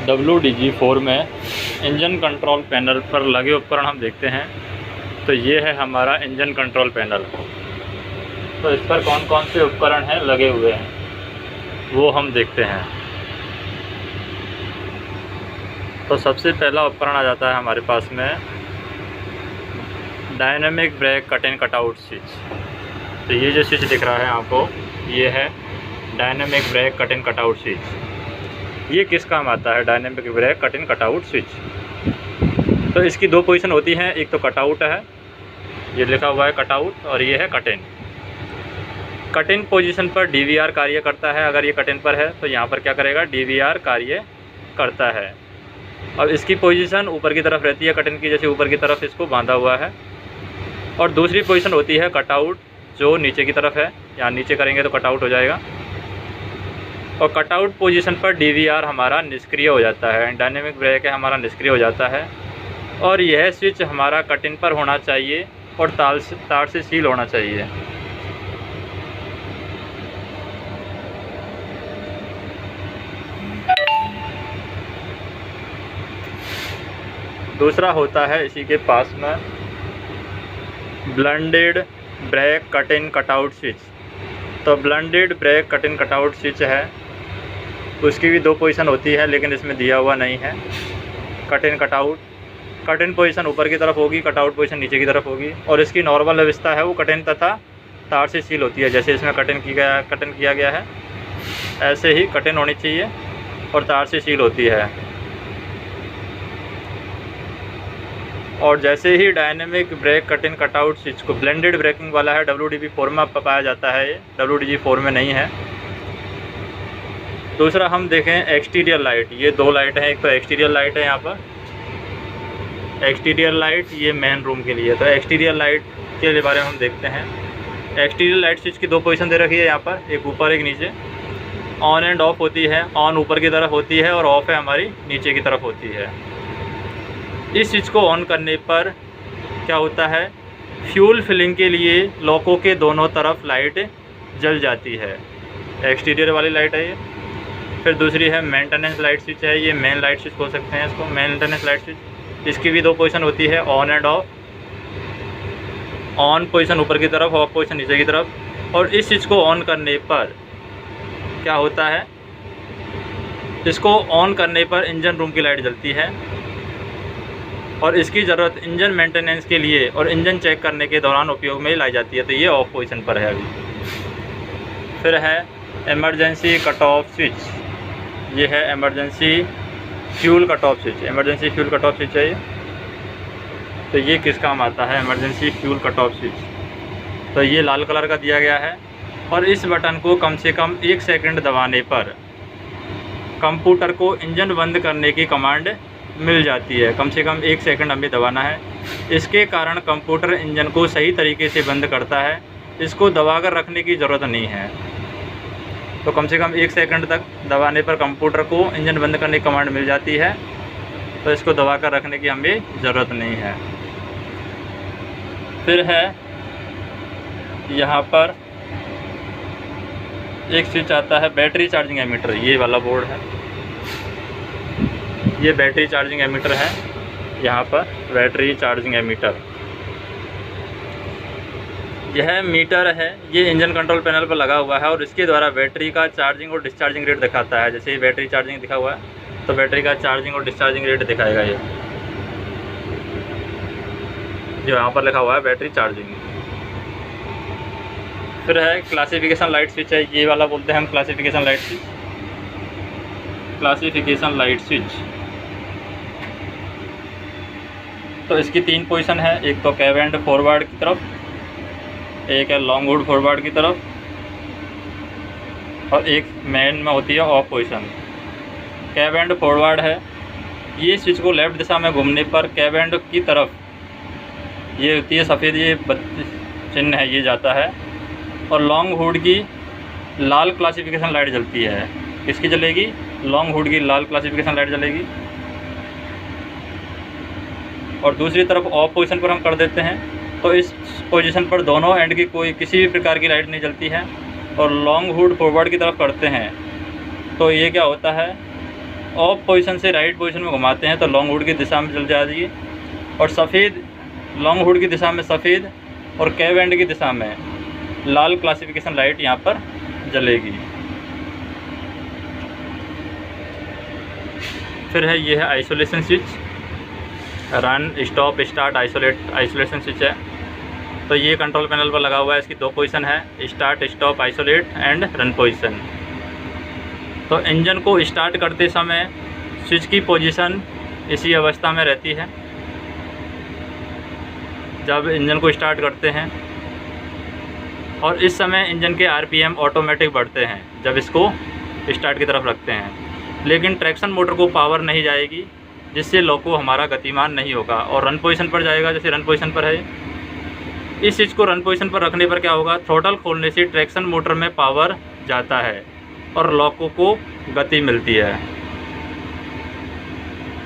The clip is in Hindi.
WDG4 में इंजन कंट्रोल पैनल पर लगे उपकरण हम देखते हैं। तो ये है हमारा इंजन कंट्रोल पैनल। तो इस पर कौन कौन से उपकरण हैं लगे हुए हैं वो हम देखते हैं। तो सबसे पहला उपकरण आ जाता है हमारे पास में dynamic brake cut in cutout switch. तो ये जो स्विच दिख रहा है आपको, ये है dynamic brake cut in cutout switch. ये किस काम आता है dynamic brake cut in cutout switch? तो इसकी दो पोजीशन होती हैं, एक तो कटआउट है, ये लिखा हुआ है कटआउट, और ये है cut in. Cut in position पर DVR कार्य करता है। अगर ये कट इन पर है तो यहाँ पर क्या करेगा, DVR कार्य करता है। अब इसकी पोजीशन ऊपर की तरफ रहती है, कट इन की जैसे ऊपर की तरफ इसको बांधा हुआ है। और दूसरी पोजीशन होती है कटआउट, जो नीचे की तरफ है। यहाँ नीचे करेंगे तो कटआउट हो जाएगा। और कटआउट पोजीशन पर DVR हमारा निष्क्रिय हो जाता है, डायनेमिक ब्रेक है हमारा निष्क्रिय हो जाता है। और यह स्विच हमारा कट इन पर होना चाहिए और तार से सील होना चाहिए। दूसरा होता है इसी के पास में blended brake cut in cutout switch. तो blended brake cut in cutout switch है, उसकी भी दो पोजीशन होती है, लेकिन इसमें दिया हुआ नहीं है। Cut in cutout, cut in position ऊपर की तरफ होगी, कटआउट पोजीशन नीचे की तरफ होगी। और इसकी नॉर्मल व्यवस्था है वो कट इन तथा तार से सील होती है। जैसे इसमें कट इन किया गया है, ऐसे ही कट इन होनी चाहिए और तार से सील होती है। और जैसे ही dynamic brake cut in cutout switch को ब्लेंडेड ब्रेकिंग वाला है, WDG4 में पाया जाता है, ये WDG4 में नहीं है। दूसरा हम देखें एक्सटीरियर लाइट। ये दो लाइट हैं, एक तो एक्सटीरियर लाइट है यहाँ पर, एक्सटीरियर लाइट ये मेन रूम के लिए। तो एक्सटीरियर लाइट के बारे में हम देखते हैं। एक्सटीरियर लाइट स्विच की दो पोजीशन दे रखी है यहाँ पर, एक ऊपर एक नीचे। ऑन एंड ऑफ होती है, ऑन ऊपर की तरफ होती है और ऑफ है हमारी नीचे की तरफ होती है। इस स्विच को ऑन करने पर क्या होता है, फ्यूल फिलिंग के लिए लॉकों के दोनों तरफ लाइट जल जाती है। एक्सटीरियर वाली लाइट है ये। फिर दूसरी है मेंटेनेंस लाइट स्विच है, ये मेन लाइट स्विच बोल सकते हैं इसको, मेंटेनेंस लाइट स्विच। इसकी भी दो पोजीशन होती है, on end of. On position ऊपर की तरफ, ऑफ पोजीशन नीचे की तरफ। और इस स्विच को ऑन करने पर क्या होता है, इसको ऑन करने पर इंजन रूम की लाइट जलती है। और इसकी ज़रूरत इंजन मेंटेनेंस के लिए और इंजन चेक करने के दौरान उपयोग में लाई जाती है। तो ये ऑफ पोजीशन पर है अभी। फिर है इमरजेंसी कट ऑफ स्विच। ये है emergency fuel cut off switch, emergency fuel cut off switch है ये। तो ये किस काम आता है, emergency fuel cut off switch? तो ये लाल कलर का दिया गया है और इस बटन को कम से कम 1 सेकंड दबाने पर कंप्यूटर को इंजन बंद करने की कमांड मिल जाती है। कम से कम 1 सेकंड हमें दबाना है। इसके कारण कंप्यूटर इंजन को सही तरीके से बंद करता है। इसको दबाकर रखने की ज़रूरत नहीं है। तो कम से कम 1 सेकंड तक दबाने पर कंप्यूटर को इंजन बंद करने की कमांड मिल जाती है। तो इसको दबाकर रखने की हमें ज़रूरत नहीं है। फिर है यहाँ पर एक स्विच आता है बैटरी चार्जिंग एमीटर। ये वाला बोर्ड है, ये बैटरी चार्जिंग एमीटर है। यहाँ पर बैटरी चार्जिंग एमीटर, यह मीटर है, ये इंजन कंट्रोल पैनल पर लगा हुआ है और इसके द्वारा बैटरी का चार्जिंग और डिस्चार्जिंग रेट दिखाता है। जैसे ये बैटरी चार्जिंग दिखा हुआ है तो बैटरी का चार्जिंग और डिस्चार्जिंग रेट दिखाएगा ये, जो यहाँ पर लिखा हुआ है बैटरी चार्जिंग। फिर है क्लासिफिकेशन लाइट स्विच है, ये वाला बोलते हैं हम classification light switch, classification light switch. तो इसकी 3 पोजीशन है, एक तो कैब एंड फॉरवर्ड की तरफ, एक है लॉन्ग हुड फॉरवर्ड की तरफ, और एक मेन में होती है of position. Cab and forward है, ये स्विच को लेफ़्ट दिशा में घूमने पर कैब एंड की तरफ ये होती है सफ़ेद, ये चिन्ह है, ये जाता है। और लॉन्ग हुड की लाल क्लासिफिकेशन लाइट जलती है। किसकी जलेगी, लॉन्ग हुड की लाल क्लासिफिकेशन लाइट जलेगी। और दूसरी तरफ ऑफ पोजीशन पर हम कर देते हैं तो इस पोजीशन पर दोनों एंड की किसी भी प्रकार की लाइट नहीं जलती है। और लॉन्ग हुड फॉरवर्ड की तरफ करते हैं तो ये क्या होता है, ऑफ पोजीशन से राइट पोजीशन में घुमाते हैं तो लॉन्ग हुड की दिशा में जल जाएगी, और सफ़ेद लॉन्ग हुड की दिशा में सफ़ेद और कैब एंड की दिशा में लाल क्लासिफिकेशन लाइट यहाँ पर जलेगी। फिर है ये है isolation switch, run stop start isolation switch है। तो ये कंट्रोल पैनल पर लगा हुआ है, इसकी 2 पोजीशन है, start stop isolate and run position. तो इंजन को स्टार्ट करते समय स्विच की पोजीशन इसी अवस्था में रहती है। जब इंजन को स्टार्ट करते हैं और इस समय इंजन के आरपीएम ऑटोमेटिक बढ़ते हैं जब इसको स्टार्ट की तरफ रखते हैं, लेकिन ट्रैक्शन मोटर को पावर नहीं जाएगी, जिससे लोको हमारा गतिमान नहीं होगा और रन पोजीशन पर जाएगा। जैसे रन पोजीशन पर है, इस स्विच को रन पोजीशन पर रखने पर क्या होगा, थ्रॉटल खोलने से ट्रैक्शन मोटर में पावर जाता है और लोको को गति मिलती है।